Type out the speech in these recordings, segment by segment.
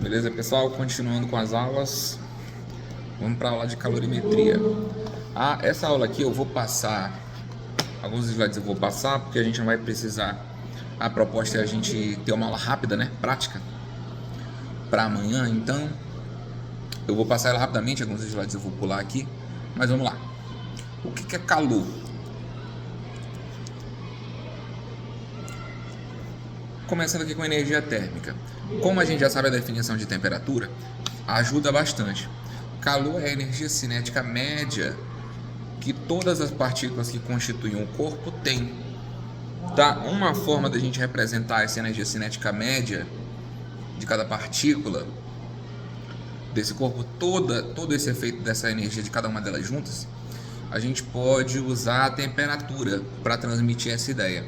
Beleza, pessoal? Continuando com as aulas, vamos para a aula de calorimetria. Essa aula aqui eu vou passar, alguns slides eu vou passar, porque a gente não vai precisar. A proposta é a gente ter uma aula rápida, né? Prática, para amanhã, então eu vou passar ela rapidamente, alguns slides eu vou pular aqui, mas vamos lá. O que é calor? Começando aqui com energia térmica. Como a gente já sabe a definição de temperatura, ajuda bastante. Calor é a energia cinética média que todas as partículas que constituem o corpo têm. Tá? Uma forma da gente representar essa energia cinética média de cada partícula desse corpo, todo esse efeito dessa energia de cada uma delas juntas, a gente pode usar a temperatura para transmitir essa ideia.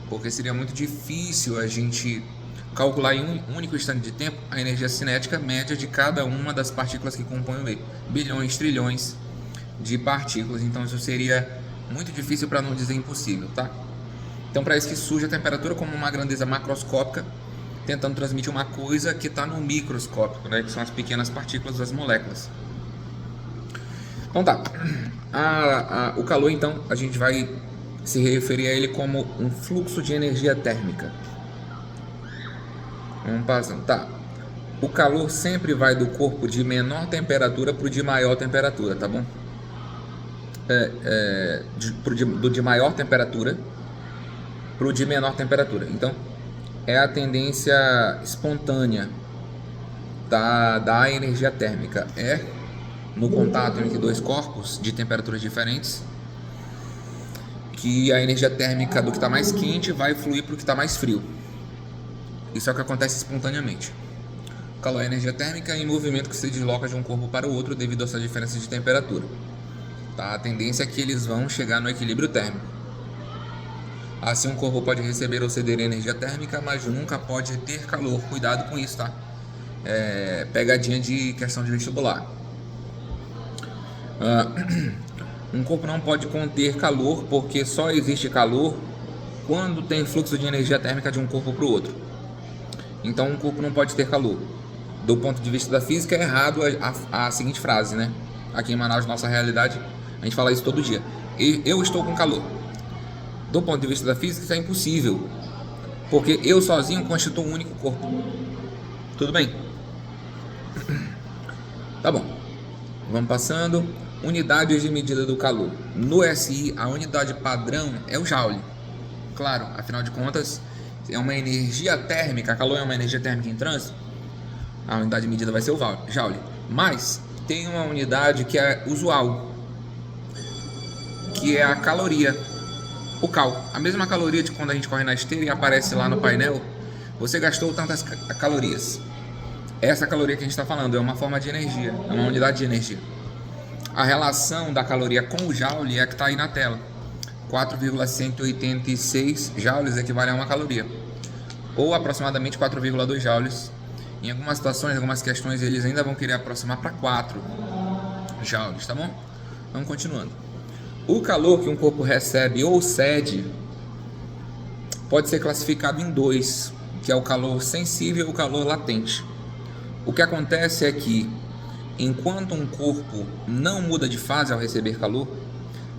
Porque seria muito difícil a gente calcular em um único instante de tempo a energia cinética média de cada uma das partículas que compõem o meio. Bilhões, trilhões de partículas, então isso seria muito difícil, para não dizer impossível, tá? Então, para isso que surge a temperatura como uma grandeza macroscópica, tentando transmitir uma coisa que está no microscópico, né? Que são as pequenas partículas das moléculas. Então tá, o calor, então, a gente vai se referir a ele como um fluxo de energia térmica. Vamos passando, tá? O calor sempre vai do corpo de menor temperatura para o de maior temperatura, tá bom? Do de maior temperatura para o de menor temperatura. Então, é a tendência espontânea da energia térmica. É no contato entre dois corpos de temperaturas diferentes que a energia térmica do que está mais quente vai fluir para o que está mais frio. Isso é o que acontece espontaneamente. O calor é energia térmica em movimento que se desloca de um corpo para o outro devido a essa diferença de temperatura. Tá? A tendência é que eles vão chegar no equilíbrio térmico. Assim, um corpo pode receber ou ceder energia térmica, mas nunca pode ter calor. Cuidado com isso, tá? Pegadinha de questão de vestibular. Um corpo não pode conter calor, porque só existe calor quando tem fluxo de energia térmica de um corpo para o outro. Então, um corpo não pode ter calor. Do ponto de vista da física, é errado a seguinte frase, né? Aqui em Manaus, nossa realidade, a gente fala isso todo dia. Eu estou com calor. Do ponto de vista da física, isso é impossível, porque eu sozinho constituo um único corpo. Tudo bem? Tá bom. Vamos passando. Unidades de medida do calor. No SI, a unidade padrão é o Joule. Claro, afinal de contas, é uma energia térmica. Calor é uma energia térmica em trânsito. A unidade de medida vai ser o Joule. Mas tem uma unidade que é usual, que é a caloria. O cal. A mesma caloria de quando a gente corre na esteira e aparece lá no painel. Você gastou tantas calorias. Essa caloria que a gente está falando é uma forma de energia. É uma unidade de energia. A relação da caloria com o joule é a que está aí na tela. 4,186 joules equivale a uma caloria, ou aproximadamente 4,2 joules. Em algumas situações, algumas questões, eles ainda vão querer aproximar para 4 joules, tá bom? Vamos continuando. O calor que um corpo recebe ou cede pode ser classificado em dois, que é o calor sensível e o calor latente. O que acontece é que, enquanto um corpo não muda de fase ao receber calor,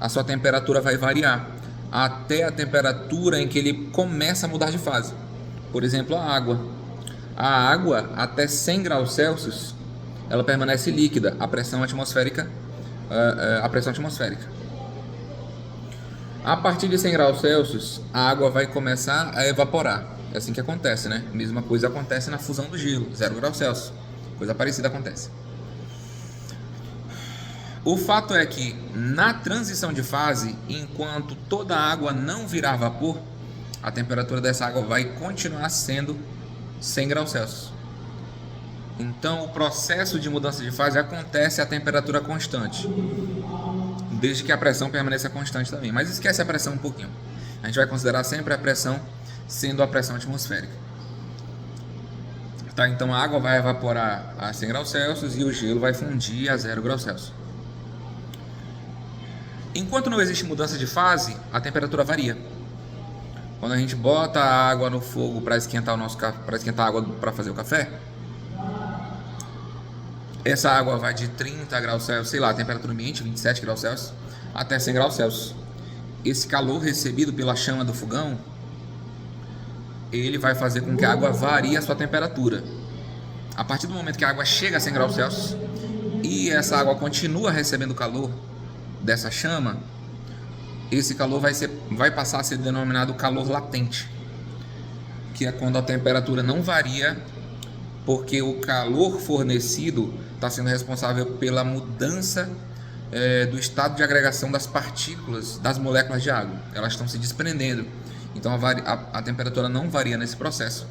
a sua temperatura vai variar até a temperatura em que ele começa a mudar de fase. Por exemplo, a água. A água, até 100 graus Celsius, ela permanece líquida, a pressão atmosférica. A partir de 100 graus Celsius, a água vai começar a evaporar. É assim que acontece, né? A mesma coisa acontece na fusão do gelo, 0 graus Celsius. Coisa parecida acontece. O fato é que, na transição de fase, enquanto toda a água não virar vapor, a temperatura dessa água vai continuar sendo 100 graus Celsius. Então, o processo de mudança de fase acontece a temperatura constante, desde que a pressão permaneça constante também. Mas esquece a pressão um pouquinho. A gente vai considerar sempre a pressão sendo a pressão atmosférica. Tá? Então, a água vai evaporar a 100 graus Celsius e o gelo vai fundir a 0 graus Celsius. Enquanto não existe mudança de fase, a temperatura varia. Quando a gente bota a água no fogo para esquentar a água para fazer o café, Essa água vai de 30 graus Celsius, sei lá, a temperatura ambiente, 27 graus Celsius, até 100 graus Celsius. Esse calor recebido pela chama do fogão, ele vai fazer com que a água varie a sua temperatura. A partir do momento que a água chega a 100 graus Celsius e essa água continua recebendo calor dessa chama, esse calor vai passar a ser denominado calor latente, que é quando a temperatura não varia, porque o calor fornecido está sendo responsável pela mudança do estado de agregação das partículas das moléculas de água. Elas estão se desprendendo, então a temperatura não varia nesse processo.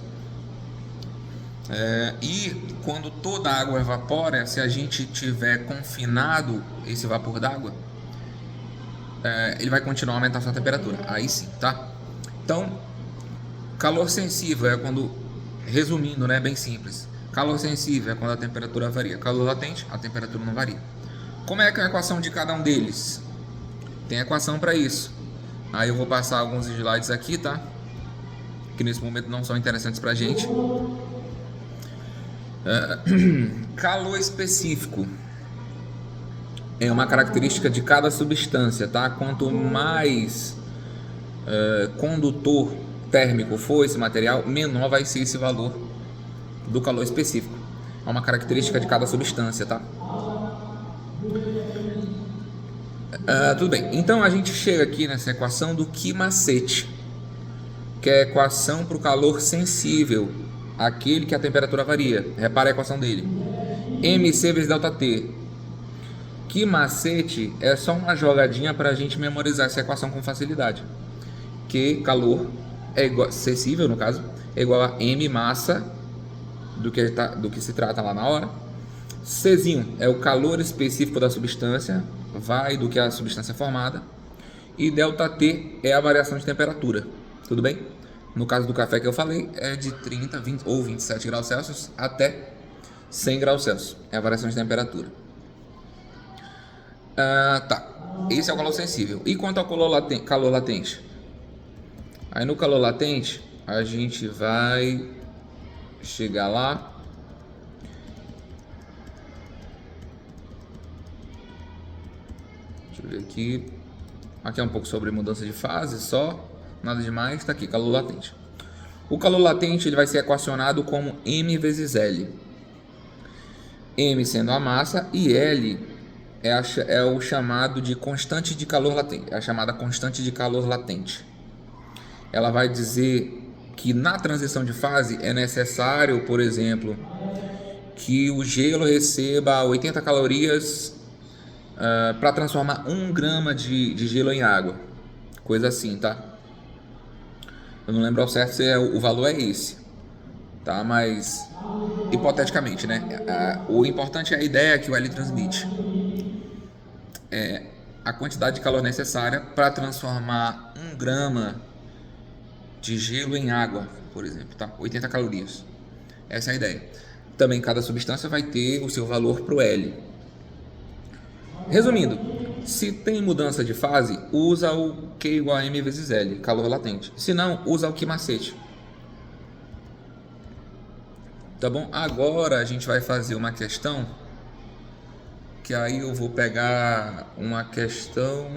E quando toda a água evapora, se a gente tiver confinado esse vapor d'água, ele vai continuar a aumentar a sua temperatura. Aí sim, tá? Então, calor sensível é quando, resumindo, né, bem simples. Calor sensível é quando a temperatura varia. Calor latente, a temperatura não varia. Como é que é a equação de cada um deles? Tem equação para isso. Aí eu vou passar alguns slides aqui, tá? Que nesse momento não são interessantes pra gente. Calor específico é uma característica de cada substância, tá? Quanto mais condutor térmico for esse material, menor vai ser esse valor do calor específico. É uma característica de cada substância, tá? Tudo bem. Então a gente chega aqui nessa equação do que macete, que é a equação para o calor sensível, aquele que a temperatura varia. Repara a equação dele: mc vezes ΔT. Que macete é só uma jogadinha para a gente memorizar essa equação com facilidade. Que calor é igual, sensível no caso, é igual a m massa do que se trata lá na hora. Czinho é o calor específico da substância, vai do que a substância é formada. E ΔT é a variação de temperatura. Tudo bem? No caso do café que eu falei, é de 30, 20 ou 27 graus Celsius até 100 graus Celsius. É a variação de temperatura. Tá. Esse é o calor sensível. E quanto ao calor latente? Aí no calor latente, a gente vai chegar lá. Deixa eu ver aqui. Aqui é um pouco sobre mudança de fase só. Nada demais. Tá aqui, calor latente. O calor latente ele vai ser equacionado como M vezes L. M sendo a massa e L é o chamado de constante de calor latente. É a chamada constante de calor latente. Ela vai dizer que na transição de fase é necessário, por exemplo, que o gelo receba 80 calorias para transformar 1 grama de gelo em água. Coisa assim, tá? Eu não lembro ao certo se o valor é esse, tá? Mas hipoteticamente, né? O importante é a ideia que o L transmite. É a quantidade de calor necessária para transformar 1 grama de gelo em água, por exemplo, tá? 80 calorias. Essa é a ideia. Também cada substância vai ter o seu valor para o L. Resumindo, se tem mudança de fase, usa o Q igual a M vezes L, calor latente. Se não, usa o que macete. Tá bom? Agora a gente vai fazer uma questão, que aí eu vou pegar uma questão...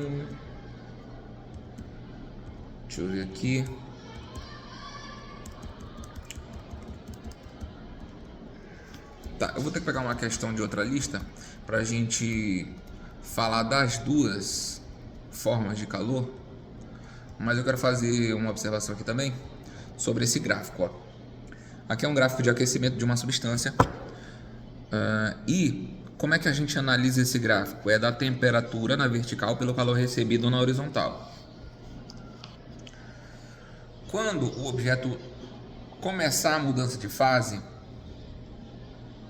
Deixa eu ver aqui... Tá, eu vou ter que pegar uma questão de outra lista para a gente falar das duas formas de calor, mas eu quero fazer uma observação aqui também sobre esse gráfico. Ó. Aqui é um gráfico de aquecimento de uma substância e como é que a gente analisa esse gráfico? É da temperatura na vertical pelo calor recebido na horizontal. Quando o objeto começar a mudança de fase,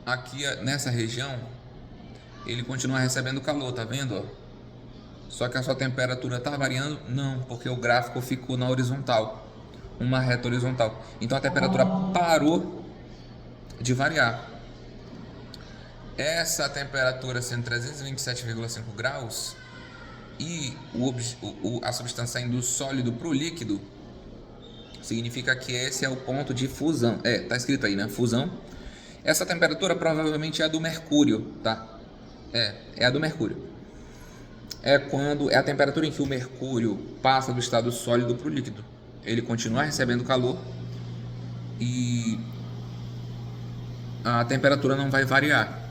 aqui nessa região ele continua recebendo calor, tá vendo? Ó? Só que a sua temperatura tá variando? Não, porque o gráfico ficou na horizontal, uma reta horizontal. Então a temperatura parou de variar. Essa temperatura sendo 327,5 graus e a substância indo do sólido para o líquido, significa que esse é o ponto de fusão. Tá escrito aí, né? Fusão. Essa temperatura provavelmente é a do mercúrio, tá? É a do mercúrio. É a temperatura em que o mercúrio passa do estado sólido para o líquido. Ele continua recebendo calor e a temperatura não vai variar.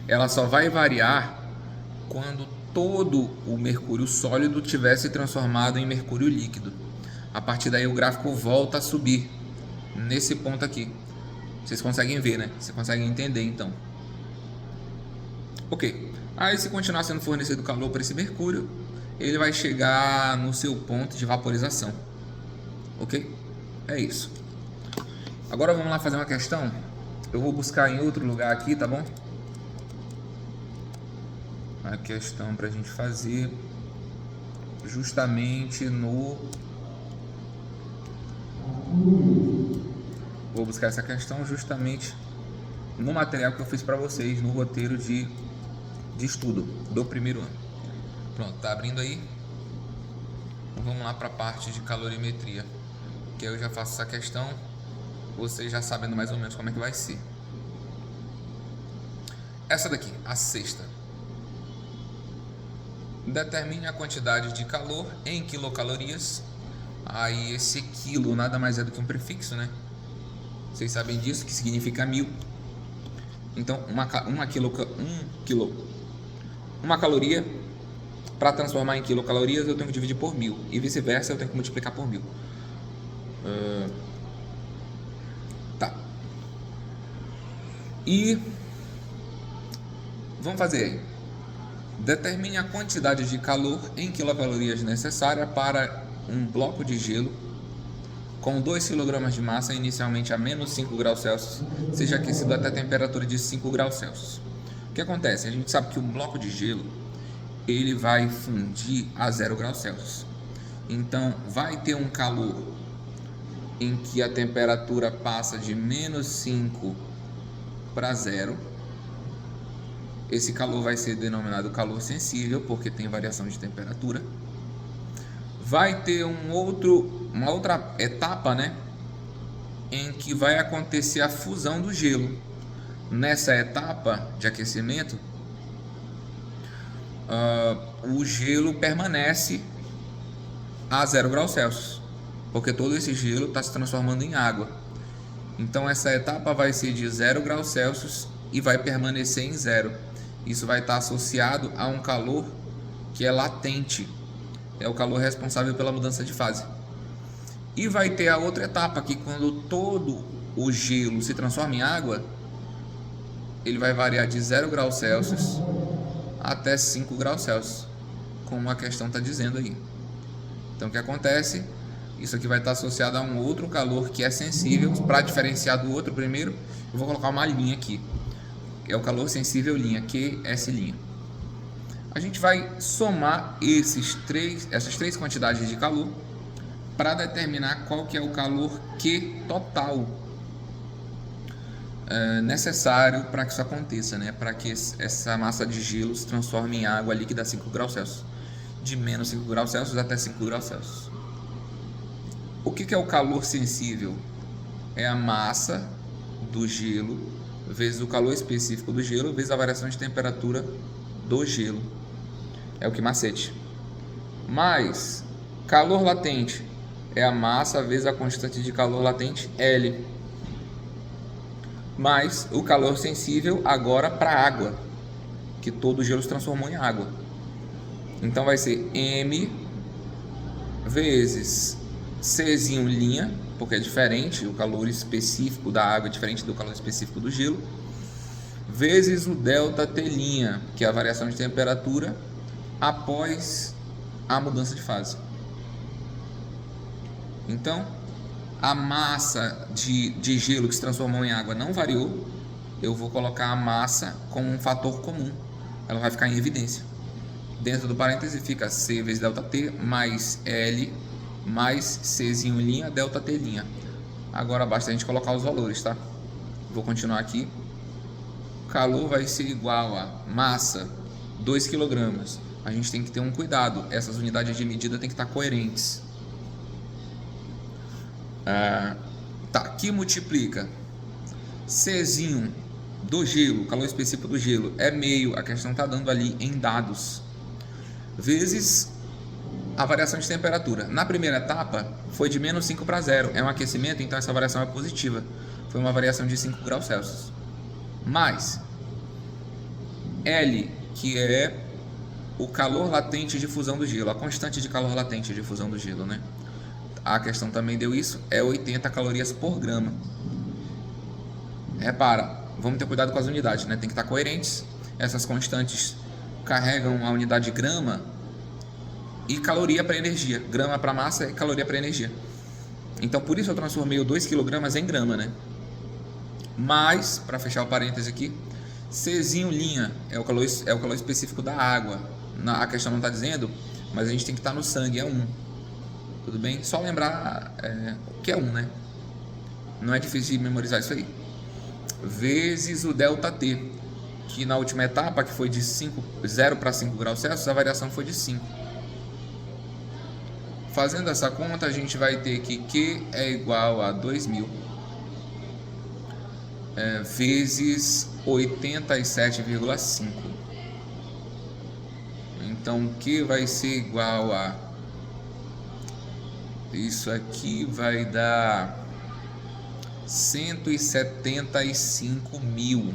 Ela só vai variar quando todo o mercúrio sólido tiver se transformado em mercúrio líquido. A partir daí o gráfico volta a subir nesse ponto aqui. Vocês conseguem ver, né? Vocês conseguem entender então. Ok. Aí, se continuar sendo fornecido calor para esse mercúrio, ele vai chegar no seu ponto de vaporização. Ok? É isso. Agora vamos lá fazer uma questão. Eu vou buscar em outro lugar aqui, tá bom? A questão para a gente fazer justamente no... Vou buscar essa questão justamente no material que eu fiz para vocês, no roteiro de estudo do primeiro ano. Pronto, tá abrindo aí. Vamos lá para a parte de calorimetria, que eu já faço essa questão, vocês já sabendo mais ou menos como é que vai ser. Essa daqui, a sexta. Determine a quantidade de calor em quilocalorias. Aí esse quilo nada mais é do que um prefixo, né? Vocês sabem disso, que significa 1000. Então, uma caloria, para transformar em quilocalorias, eu tenho que dividir por 1000. E vice-versa, eu tenho que multiplicar por 1000. Tá. E vamos fazer aí. Determine a quantidade de calor em quilocalorias necessária para um bloco de gelo com 2 kg de massa inicialmente a menos 5 graus Celsius, seja aquecido até a temperatura de 5 graus Celsius. O que acontece? A gente sabe que um bloco de gelo ele vai fundir a 0 graus Celsius. Então vai ter um calor em que a temperatura passa de menos 5 para 0. Esse calor vai ser denominado calor sensível, porque tem variação de temperatura. Vai ter uma outra etapa, né, em que vai acontecer a fusão do gelo. Nessa etapa de aquecimento, o gelo permanece a 0 graus Celsius, porque todo esse gelo está se transformando em água. Então essa etapa vai ser de 0 graus Celsius e vai permanecer em 0. Isso vai estar associado a um calor que é latente, é o calor responsável pela mudança de fase. E vai ter a outra etapa, que quando todo o gelo se transforma em água, ele vai variar de 0 graus Celsius até 5 graus Celsius, como a questão está dizendo aí. Então o que acontece? Isso aqui vai estar associado a um outro calor que é sensível. Para diferenciar do outro, primeiro eu vou colocar uma linha aqui. É o calor sensível linha, QS'. A gente vai somar essas três quantidades de calor para determinar qual que é o calor Q total necessário para que isso aconteça, né? Para que essa massa de gelo se transforme em água líquida a 5 graus Celsius, de menos 5 graus Celsius até 5 graus Celsius. O que é o calor sensível? É a massa do gelo vezes o calor específico do gelo vezes a variação de temperatura do gelo. É o que macete. Mas calor latente é a massa vezes a constante de calor latente L. Mais o calor sensível agora para água, que todo o gelo se transformou em água. Então vai ser M vezes Czinho linha, porque é diferente, o calor específico da água é diferente do calor específico do gelo, vezes o delta T linha, que é a variação de temperatura após a mudança de fase. Então, a massa de gelo que se transformou em água não variou. Eu vou colocar a massa como um fator comum. Ela vai ficar em evidência. Dentro do parêntese fica C vezes delta T mais L mais Czinho linha delta T linha. Agora basta a gente colocar os valores, tá? Vou continuar aqui. O calor vai ser igual a massa 2 kg. A gente tem que ter um cuidado. Essas unidades de medida tem que estar coerentes. Tá, aqui multiplica Czinho do gelo, calor específico do gelo, é meio, a questão está dando ali em dados, vezes a variação de temperatura. Na primeira etapa foi de menos 5 para 0, é um aquecimento, então essa variação é positiva, foi uma variação de 5 graus Celsius. Mais L, que é o calor latente de fusão do gelo, a constante de calor latente de fusão do gelo, né? A questão também deu isso, é 80 calorias por grama. Repara, vamos ter cuidado com as unidades, né? Tem que estar coerentes. Essas constantes carregam a unidade de grama e caloria para energia. Grama para massa e caloria para energia. Então, por isso eu transformei o 2 kg em grama, né? Mas, para fechar o parêntese aqui, Czinho linha é o calor específico da água. A questão não está dizendo, mas a gente tem que estar no sangue, é 1. Tudo bem? Só lembrar que é 1, né? Não é difícil de memorizar isso aí. Vezes o ΔT, que na última etapa, que foi de 0 para 5 graus Celsius, a variação foi de 5. Fazendo essa conta, a gente vai ter que Q é igual a 2000 vezes 87,5. Então, Q vai ser igual a... Isso aqui vai dar 175 mil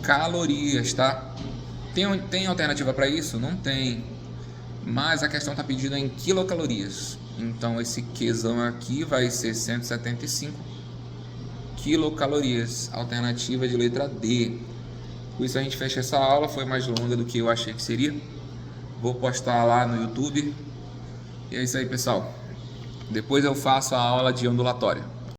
calorias, tá? Tem alternativa para isso? Não tem. Mas a questão está pedindo em quilocalorias. Então esse Qzão aqui vai ser 175 quilocalorias. Alternativa de letra D. Com isso a gente fecha essa aula. Foi mais longa do que eu achei que seria. Vou postar lá no YouTube. E é isso aí, pessoal. Depois eu faço a aula de ondulatória.